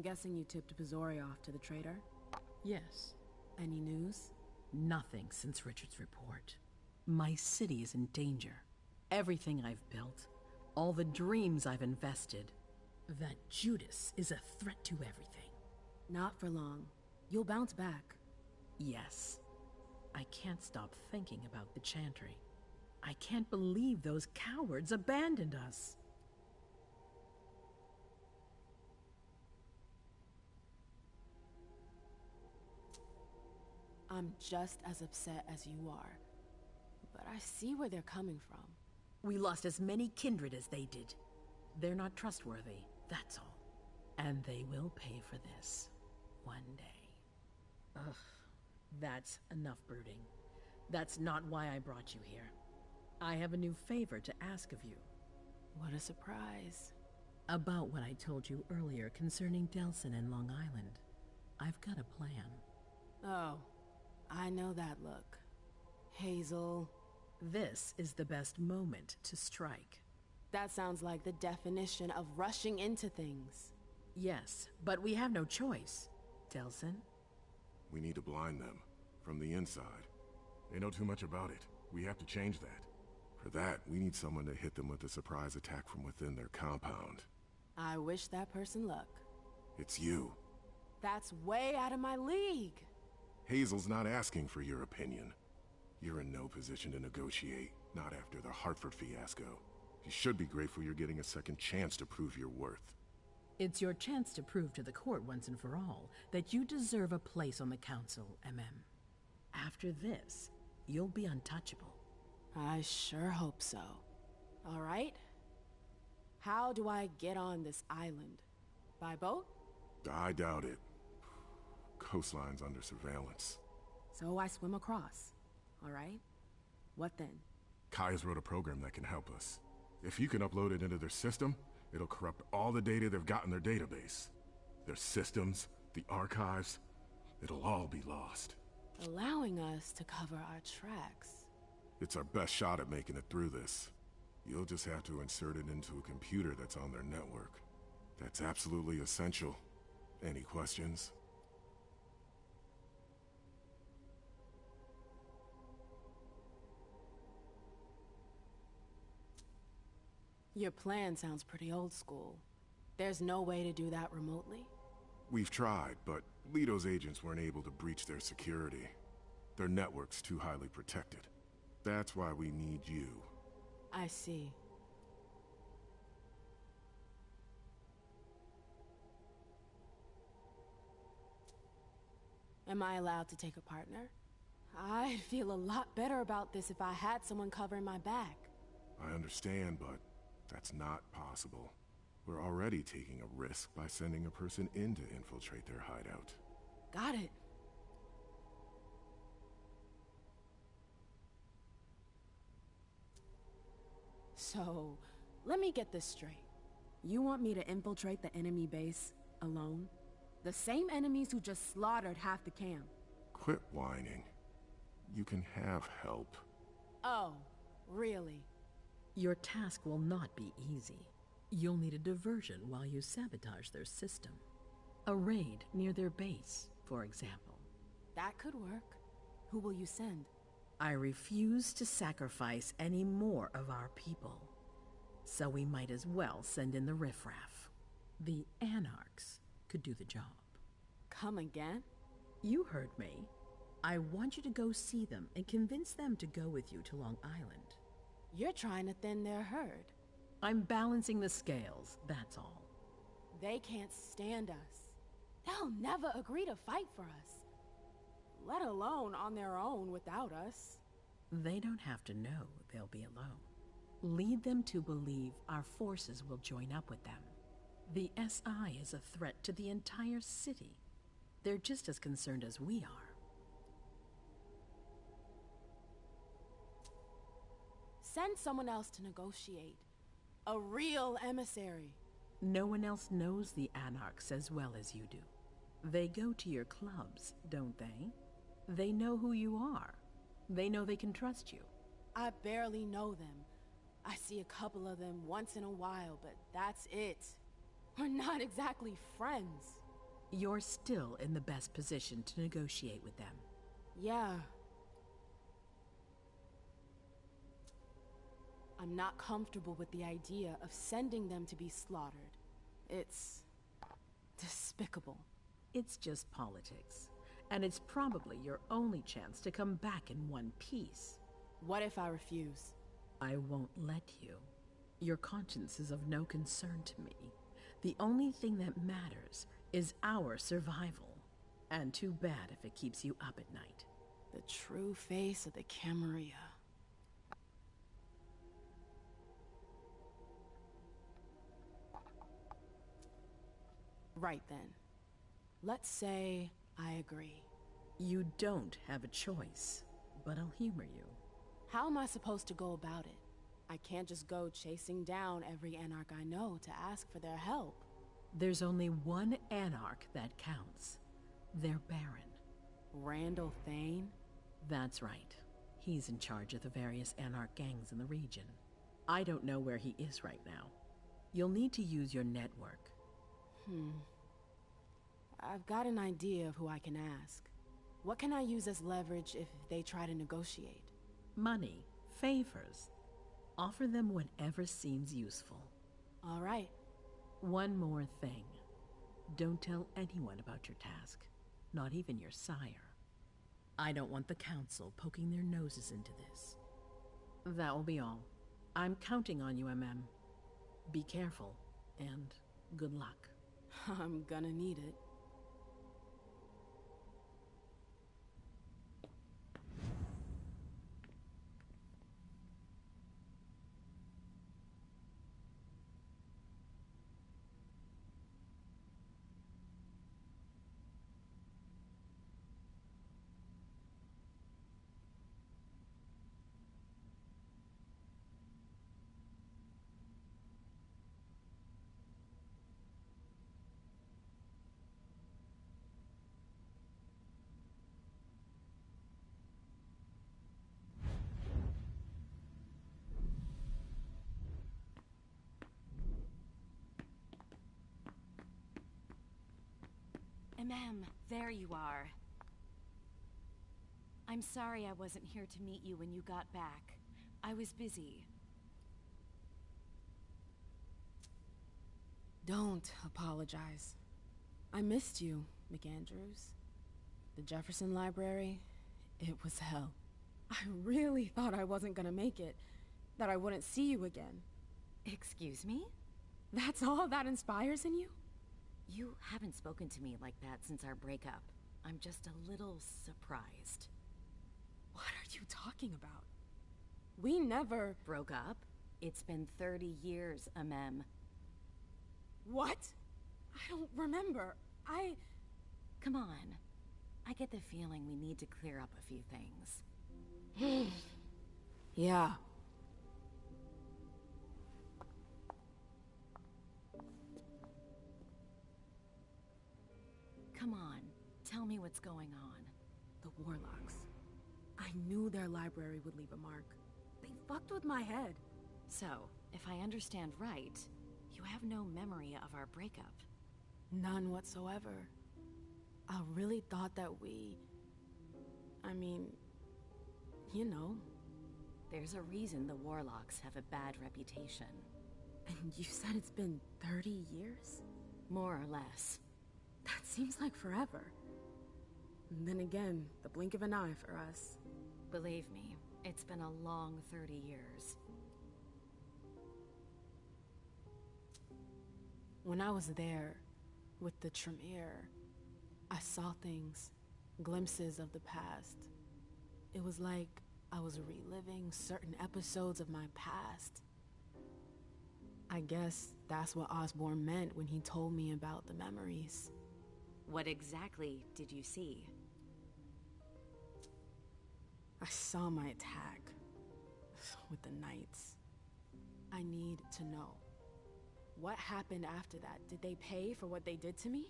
I'm guessing you tipped Pizori off to the traitor? Yes. Any news? Nothing since Richard's report. My city is in danger. Everything I've built, all the dreams I've invested. That Judas is a threat to everything. Not for long. You'll bounce back. Yes. I can't stop thinking about the Chantry. I can't believe those cowards abandoned us. I'm just as upset as you are. But I see where they're coming from. We lost as many kindred as they did. They're not trustworthy, that's all. And they will pay for this. One day. Ugh. That's enough brooding. That's not why I brought you here. I have a new favor to ask of you. What a surprise. About what I told you earlier concerning Delsin and Long Island. I've got a plan. Oh, I know that look. Hazel. This is the best moment to strike. That sounds like the definition of rushing into things. Yes, but we have no choice. Delsin? We need to blind them, from the inside. They know too much about it. We have to change that. For that, we need someone to hit them with a surprise attack from within their compound. I wish that person luck. It's you. That's way out of my league. Hazel's not asking for your opinion. You're in no position to negotiate, not after the Hartford fiasco. You should be grateful you're getting a second chance to prove your worth. It's your chance to prove to the court once and for all that you deserve a place on the council, MM. After this, you'll be untouchable. I sure hope so. All right. How do I get on this island? By boat? I doubt it. Coastline's under surveillance. So I swim across. All right. What then? Kaya's wrote a program that can help us. If you can upload it into their system, it'll corrupt all the data they've got in their database. Their systems, the archives, it'll all be lost. Allowing us to cover our tracks. It's our best shot at making it through this. You'll just have to insert it into a computer that's on their network. That's absolutely essential. Any questions? Your plan sounds pretty old school. There's no way to do that remotely? We've tried, but Leto's agents weren't able to breach their security. Their network's too highly protected. That's why we need you. I see. Am I allowed to take a partner? I'd feel a lot better about this if I had someone covering my back. I understand, but that's not possible. We're already taking a risk by sending a person in to infiltrate their hideout. Got it. So, let me get this straight. You want me to infiltrate the enemy base alone? The same enemies who just slaughtered half the camp. Quit whining. You can have help. Oh, really? Your task will not be easy. You'll need a diversion while you sabotage their system. A raid near their base, for example. That could work. Who will you send? I refuse to sacrifice any more of our people. So we might as well send in the riffraff. The anarchs could do the job. Come again? You heard me. I want you to go see them and convince them to go with you to Long Island. You're trying to thin their herd. I'm balancing the scales, that's all. They can't stand us. They'll never agree to fight for us. Let alone on their own without us. They don't have to know they'll be alone. Lead them to believe our forces will join up with them. The SI is a threat to the entire city. They're just as concerned as we are. Send someone else to negotiate. A real emissary. No one else knows the anarchs as well as you do. They go to your clubs, don't they? They know who you are. They know they can trust you. I barely know them. I see a couple of them once in a while, but that's it. We're not exactly friends. You're still in the best position to negotiate with them. Yeah. I'm not comfortable with the idea of sending them to be slaughtered. It's despicable. It's just politics. And it's probably your only chance to come back in one piece. What if I refuse? I won't let you. Your conscience is of no concern to me. The only thing that matters is our survival. And too bad if it keeps you up at night. The true face of the Camarilla. Right then. Let's say I agree. You don't have a choice, but I'll humor you. How am I supposed to go about it? I can't just go chasing down every Anarch I know to ask for their help. There's only one Anarch that counts. Their Baron. Randall Thane? That's right. He's in charge of the various Anarch gangs in the region. I don't know where he is right now. You'll need to use your network. I've got an idea of who I can ask. What can I use as leverage if they try to negotiate? Money, favors. Offer them whatever seems useful. All right. One more thing. Don't tell anyone about your task, not even your sire. I don't want the Council poking their noses into this. That will be all. I'm counting on you, MM. Be careful, and good luck. I'm gonna need it. There you are. I'm sorry I wasn't here to meet you when you got back. I was busy. Don't apologize. I missed you, McAndrews. The Jefferson Library, it was hell. I really thought I wasn't gonna make it, that I wouldn't see you again. Excuse me? That's all that inspires in you? You haven't spoken to me like that since our breakup. I'm just a little surprised. What are you talking about? We never... Broke up? It's been 30 years, Amem. What? I don't remember. Come on. I get the feeling we need to clear up a few things. Yeah. Come on, tell me what's going on. The Warlocks. I knew their library would leave a mark. They fucked with my head. So, if I understand right, you have no memory of our breakup. None whatsoever. I really thought that I mean, you know. There's a reason the Warlocks have a bad reputation. And you said it's been 30 years? More or less. That seems like forever. And then again, the blink of an eye for us. Believe me, it's been a long 30 years. When I was there, with the Tremere, I saw things, glimpses of the past. It was like I was reliving certain episodes of my past. I guess that's what Osborne meant when he told me about the memories. What exactly did you see? I saw my attack with the Knights. I need to know. What happened after that? Did they pay for what they did to me?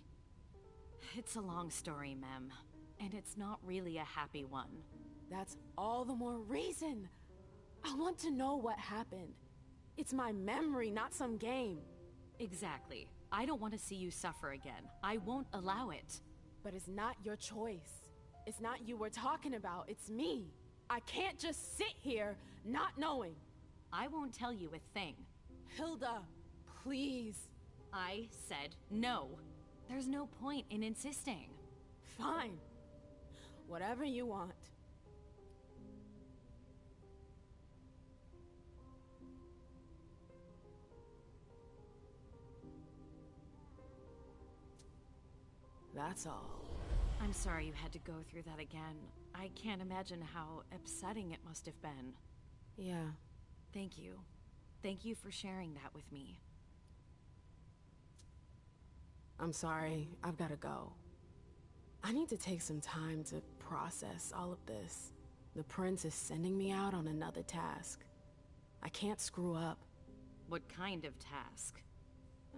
It's a long story, Mem. And it's not really a happy one. That's all the more reason. I want to know what happened. It's my memory, not some game. Exactly. I don't want to see you suffer again. I won't allow it. But it's not your choice. It's not you we're talking about, it's me. I can't just sit here not knowing. I won't tell you a thing. Hilda, please. I said no. There's no point in insisting. Fine. Whatever you want. That's all. I'm sorry you had to go through that again. I can't imagine how upsetting it must have been. Yeah. Thank you. Thank you for sharing that with me. I'm sorry, I've gotta go. I need to take some time to process all of this. The prince is sending me out on another task. I can't screw up. What kind of task?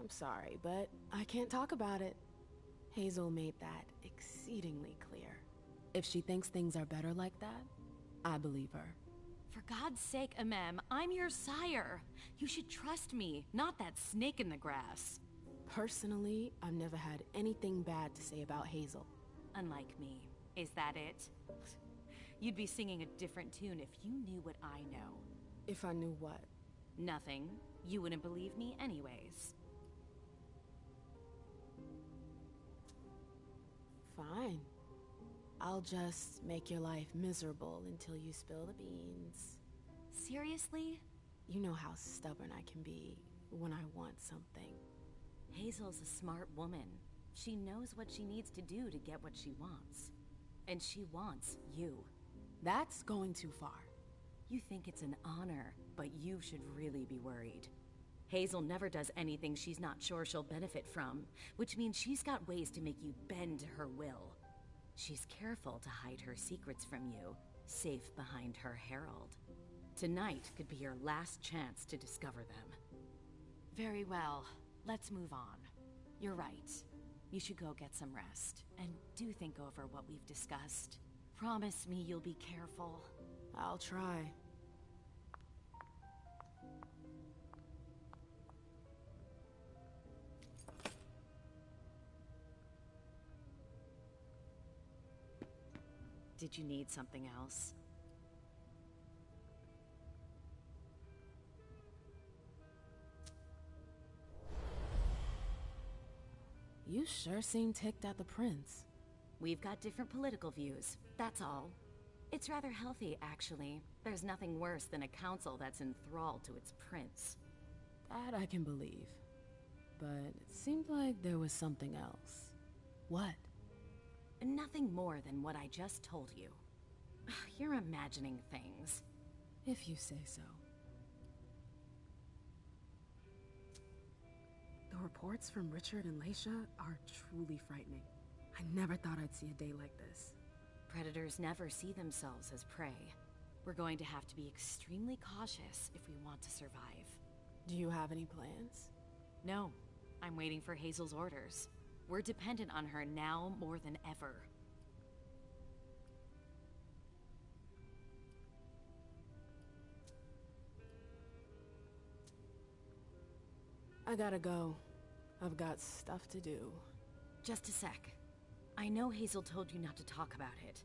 I'm sorry, but I can't talk about it. Hazel made that exceedingly clear. If she thinks things are better like that, I believe her. For God's sake, Amem, I'm your sire. You should trust me, not that snake in the grass. Personally, I've never had anything bad to say about Hazel. Unlike me. Is that it? You'd be singing a different tune if you knew what I know. If I knew what? Nothing. You wouldn't believe me anyways. Fine. I'll just make your life miserable until you spill the beans. Seriously? You know how stubborn I can be when I want something. Hazel's a smart woman. She knows what she needs to do to get what she wants. And she wants you. That's going too far. You think it's an honor, but you should really be worried. Hazel never does anything she's not sure she'll benefit from, which means she's got ways to make you bend to her will. She's careful to hide her secrets from you, safe behind her herald. Tonight could be your last chance to discover them. Very well. Let's move on. You're right. You should go get some rest, and do think over what we've discussed. Promise me you'll be careful. I'll try. Did you need something else? You sure seem ticked at the prince. We've got different political views, that's all. It's rather healthy, actually. There's nothing worse than a council that's enthralled to its prince. That I can believe. But it seemed like there was something else. What? Nothing more than what I just told you. You're imagining things. If you say so. The reports from Richard and Leisha are truly frightening. I never thought I'd see a day like this. Predators never see themselves as prey. We're going to have to be extremely cautious if we want to survive. Do you have any plans? No, I'm waiting for Hazel's orders. We're dependent on her now more than ever. I gotta go. I've got stuff to do. Just a sec. I know Hazel told you not to talk about it.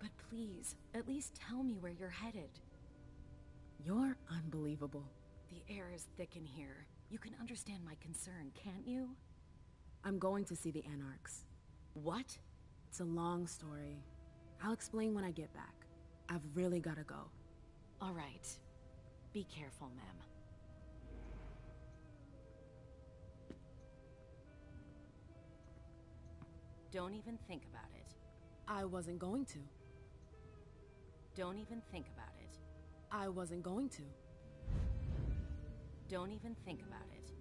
But please, at least tell me where you're headed. You're unbelievable. The air is thick in here. You can understand my concern, can't you? I'm going to see the Anarchs. What? It's a long story. I'll explain when I get back. I've really gotta go. All right. Be careful, ma'am. Don't even think about it. I wasn't going to. Don't even think about it. I wasn't going to. Don't even think about it.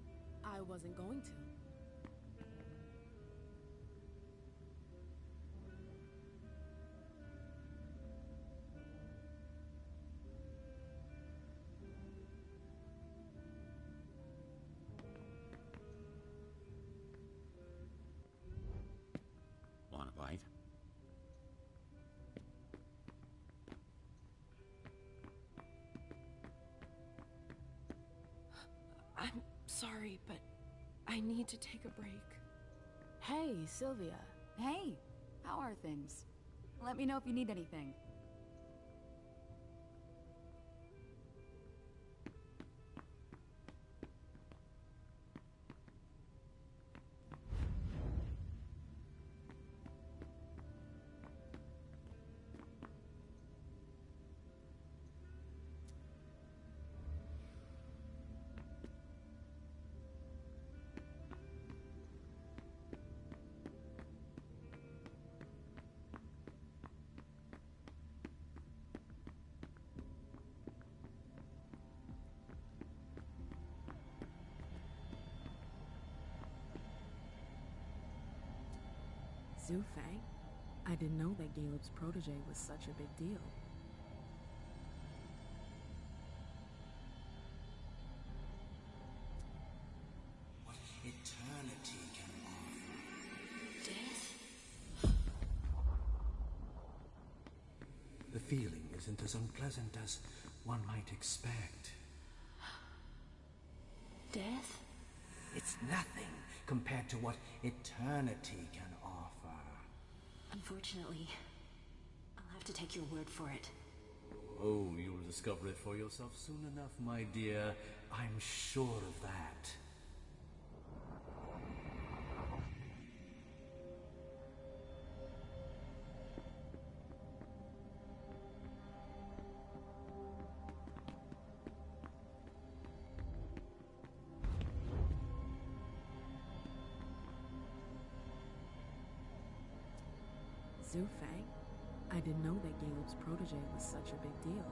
I wasn't going to. Want a bite? sorry, but I need to take a break. Hey, Sylvia. Hey, how are things? Let me know if you need anything. Zhu Fang? I didn't know that Caleb's protege was such a big deal. What eternity can offer. Death? The feeling isn't as unpleasant as one might expect. Death? It's nothing compared to what eternity can offer. Unfortunately, I'll have to take your word for it. Oh, you'll discover it for yourself soon enough, my dear. I'm sure of that. Zhu Fang? I didn't know that Caleb's protege was such a big deal.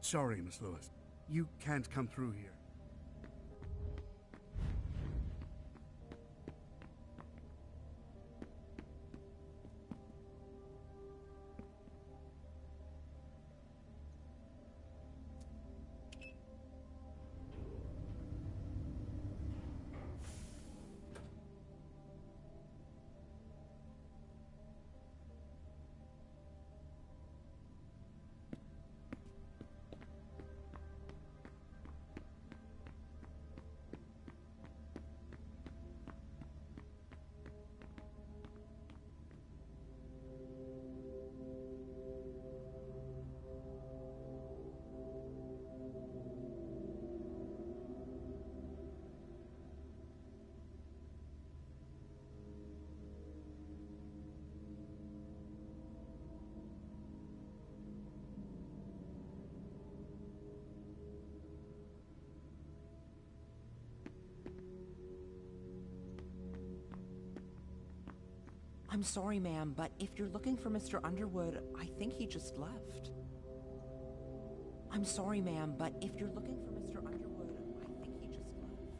Sorry, Miss Lewis. You can't come through here. I'm sorry, ma'am, but if you're looking for Mr. Underwood, I think he just left. I'm sorry, ma'am, but if you're looking for Mr. Underwood, I think he just left.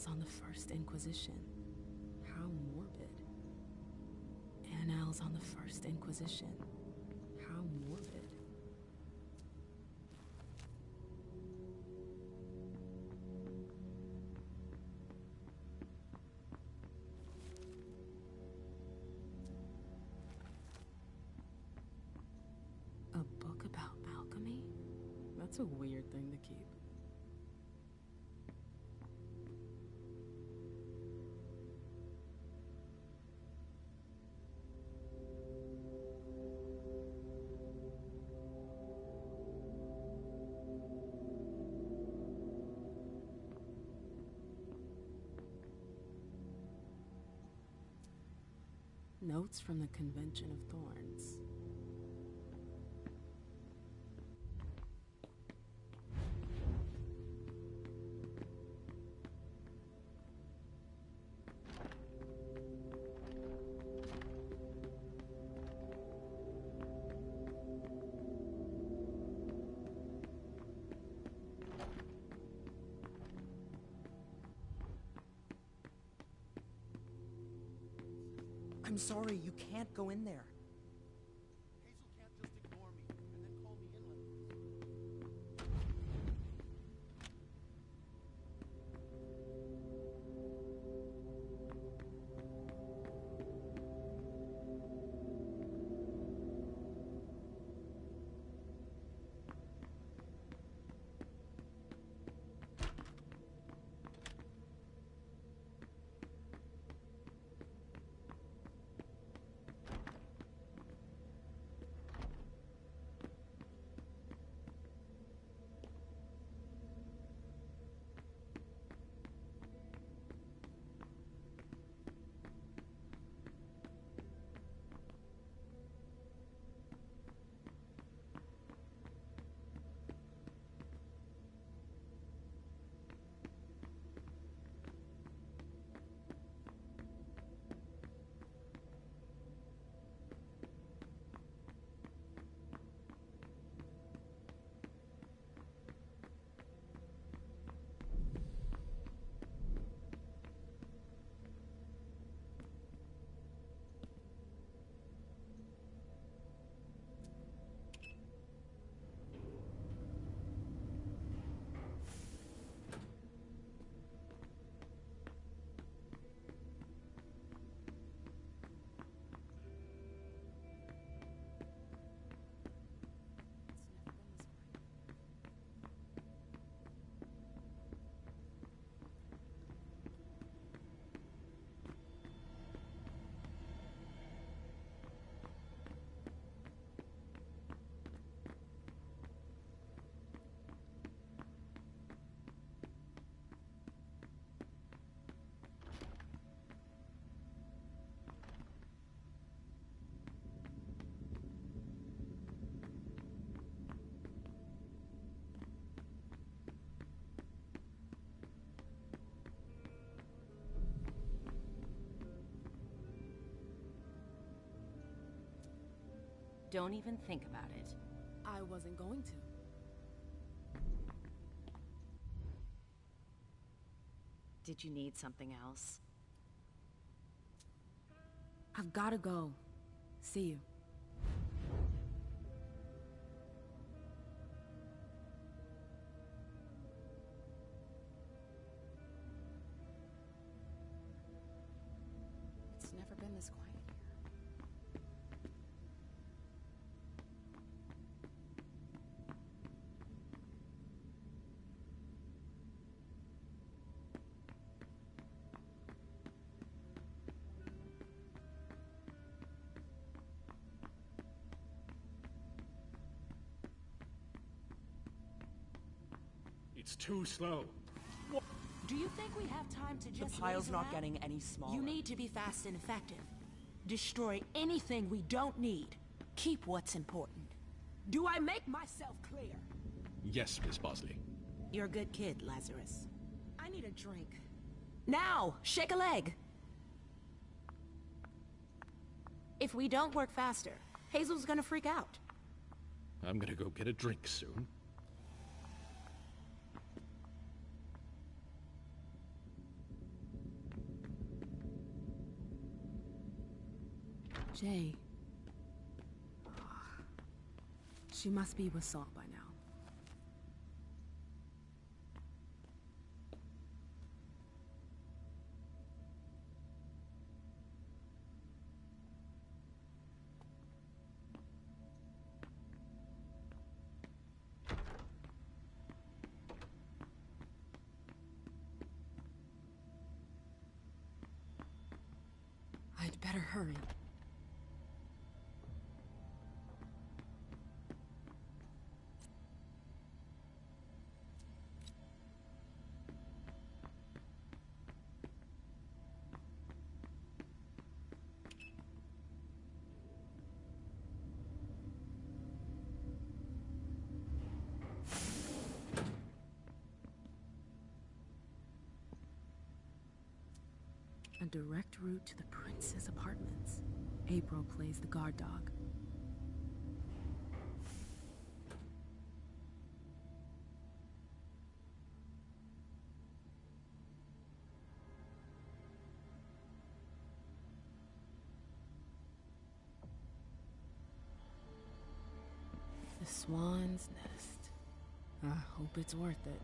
Annals on the First Inquisition. How morbid. Annals on the First Inquisition. How morbid. A book about alchemy? That's a weird thing to keep. Notes from the Convention of Thorns. I'm sorry, you can't go in there. Hazel can't just ignore me and then call me in like this. Don't even think about it. I wasn't going to. Did you need something else? I've gotta go. See you. It's never been this quiet here. It's too slow. Do you think we have time to just The pile's laze not around? getting any smaller. You need to be fast and effective. Destroy anything we don't need. Keep what's important. Do I make myself clear? Yes, Miss Bosley. You're a good kid, Lazarus. I need a drink. Now! Shake a leg! If we don't work faster, Hazel's gonna freak out. I'm gonna go get a drink soon. Jay. She must be with Saul by now. I'd better hurry. A direct route to the prince's apartments. April plays the guard dog. The swan's nest. I hope it's worth it.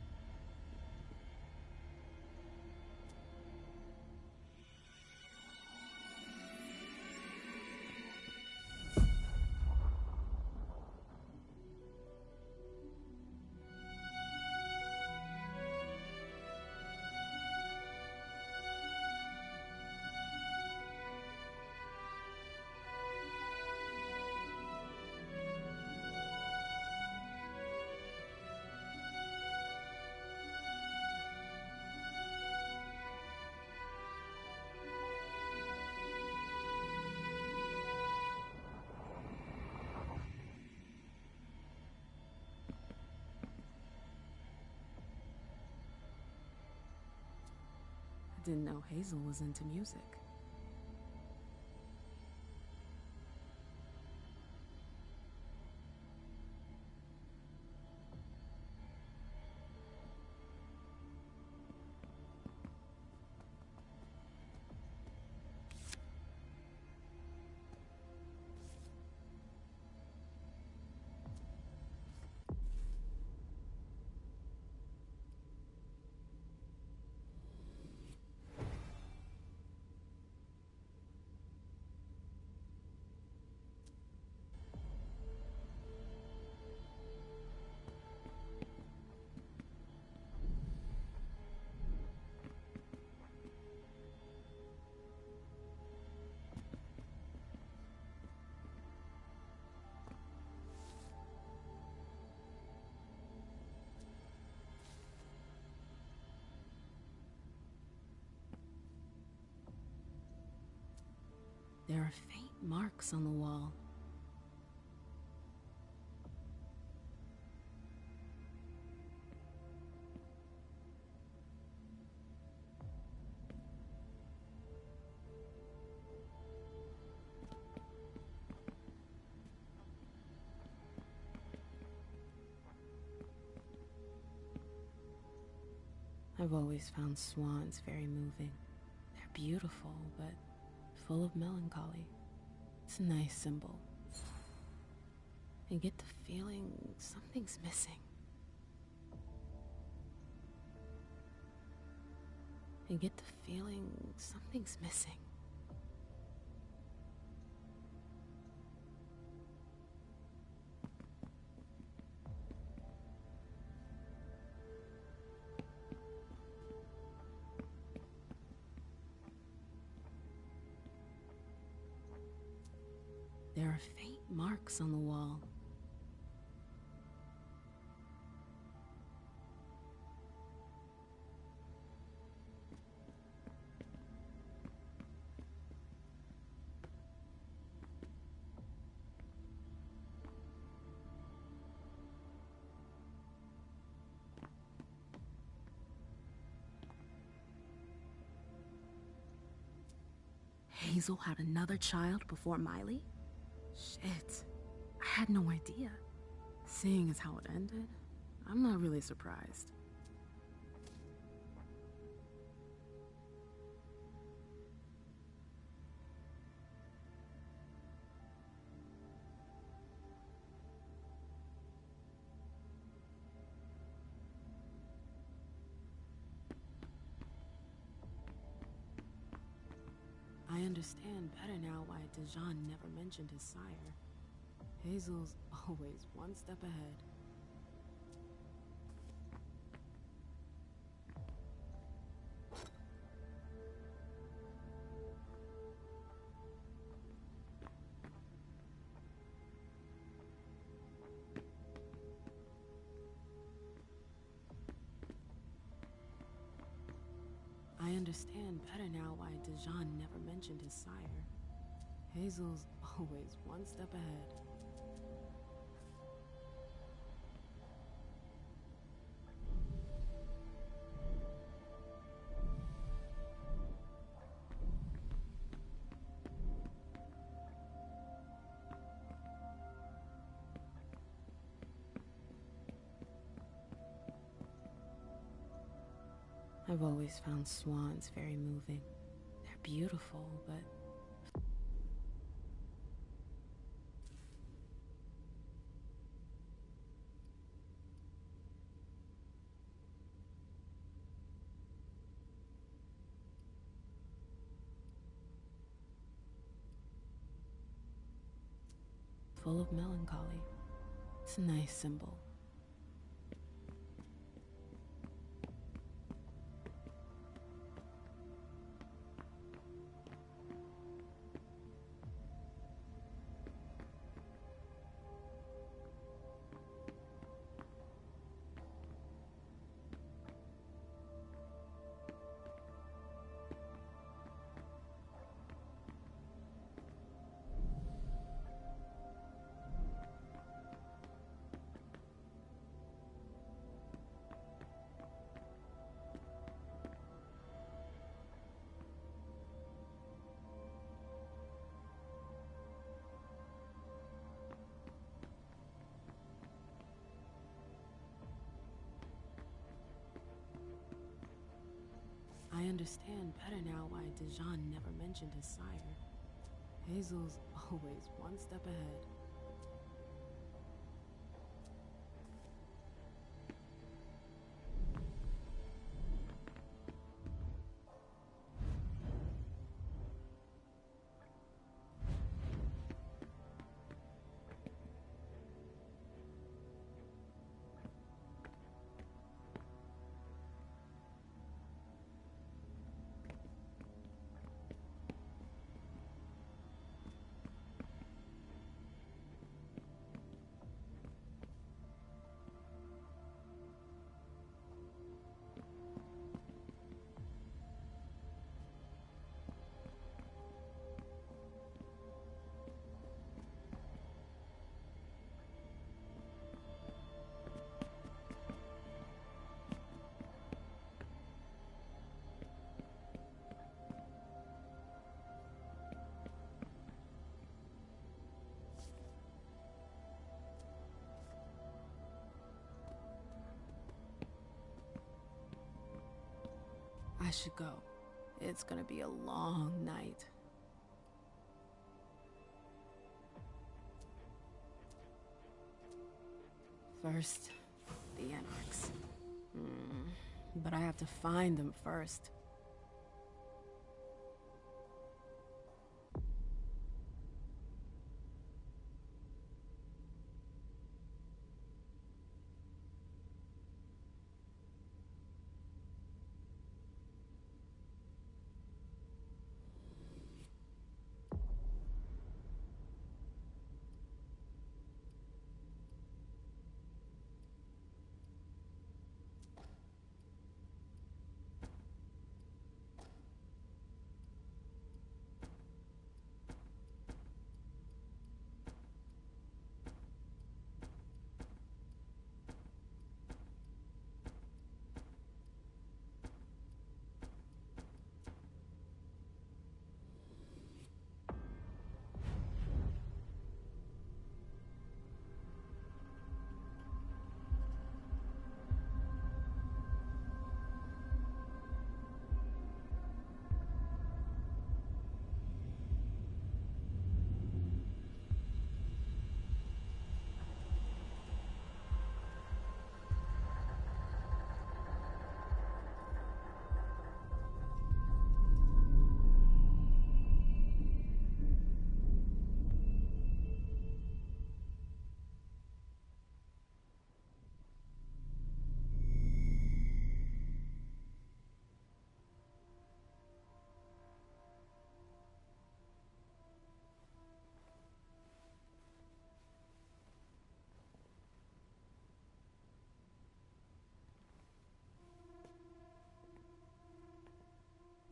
I didn't know Hazel was into music. There are faint marks on the wall. I've always found swans very moving. They're beautiful, but full of melancholy. It's a nice symbol. I get the feeling something's missing. I get the feeling something's missing. There are faint marks on the wall. Hazel had another child before Miley? Shit, I had no idea. Seeing as how it ended, I'm not really surprised. understand better now why Dejan never mentioned his sire. Hazel's always one step ahead. I understand better now why Dejan never mentioned his sire. Hazel's always one step ahead. I've always found swans very moving. They're beautiful, but... full of melancholy. It's a nice symbol. I understand better now why Dejan never mentioned his sire. Hazel's always one step ahead. I should go. It's gonna be a long night. First, the Anarchs. But I have to find them first.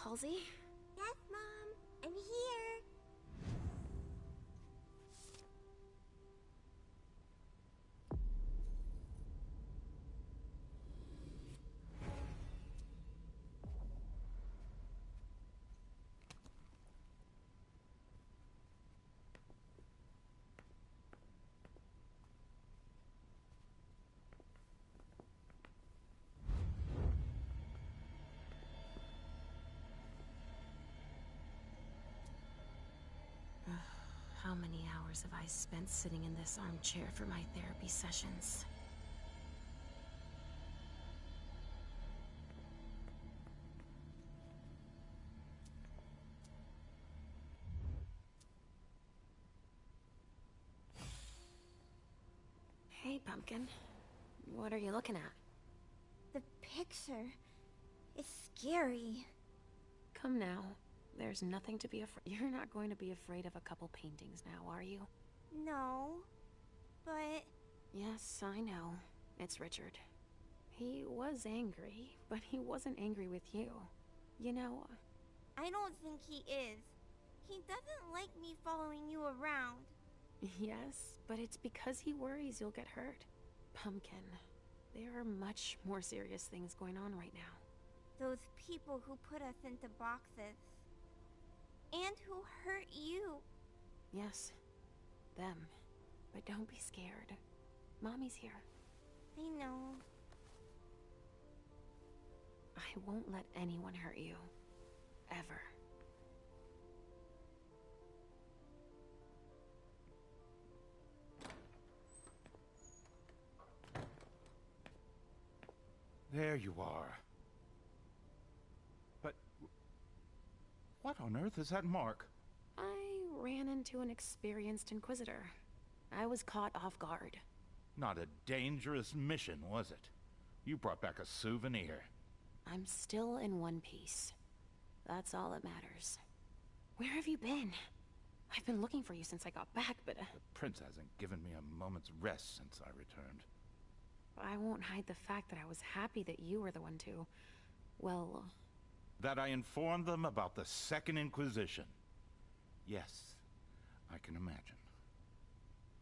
Halsey? Yes, Mom. I'm here. How many hours have I spent sitting in this armchair for my therapy sessions? Hey, Pumpkin. What are you looking at? The picture is scary. Come now. There's nothing to be afraid. You're not going to be afraid of a couple paintings now, are you? No, but... Yes, I know. It's Richard. He was angry, but he wasn't angry with you. You know... I don't think he is. He doesn't like me following you around. Yes, but it's because he worries you'll get hurt. Pumpkin, there are much more serious things going on right now. Those people who put us into boxes. And who hurt you. Yes, them. But don't be scared. Mommy's here. I know. I won't let anyone hurt you. Ever. There you are. But... what on earth is that mark? I ran into an experienced Inquisitor. I was caught off guard. Not a dangerous mission, was it? You brought back a souvenir. I'm still in one piece. That's all that matters. Where have you been? I've been looking for you since I got back, but... The prince hasn't given me a moment's rest since I returned. I won't hide the fact that I was happy that you were the one to... well... That I informed them about the Second Inquisition. Yes, I can imagine.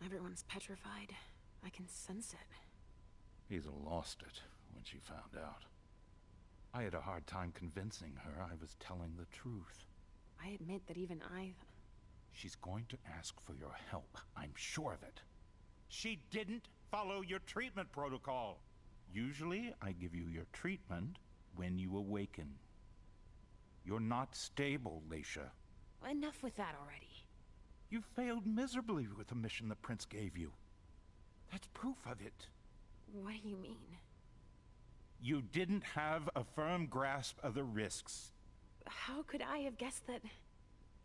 Everyone's petrified. I can sense it. Hazel lost it when she found out. I had a hard time convincing her I was telling the truth. I admit that even I... She's going to ask for your help, I'm sure of it. She didn't follow your treatment protocol. Usually, I give you your treatment when you awaken. You're not stable, Leisha. Enough with that already. You failed miserably with the mission the prince gave you. That's proof of it. What do you mean? You didn't have a firm grasp of the risks. How could I have guessed that...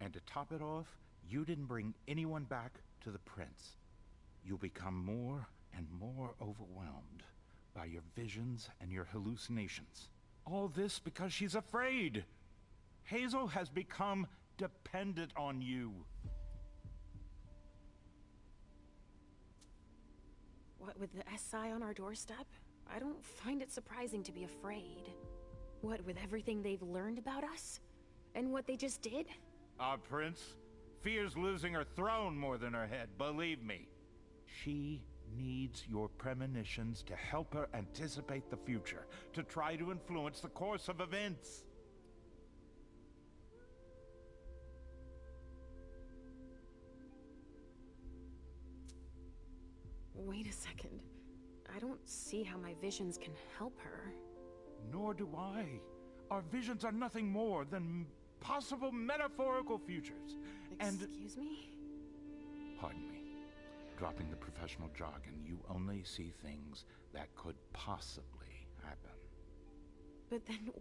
And to top it off, you didn't bring anyone back to the prince. You'll become more and more overwhelmed by your visions and your hallucinations. All this because she's afraid. Hazel has become dependent on you. What, with the SI on our doorstep? I don't find it surprising to be afraid. What, with everything they've learned about us? And what they just did? Our prince fears losing her throne more than her head, believe me. She needs your premonitions to help her anticipate the future, to try to influence the course of events. Wait a second. I don't see how my visions can help her. Nor do I. Our visions are nothing more than possible metaphorical futures. Excuse me? Pardon me. Dropping the professional jargon, you only see things that could possibly happen. But then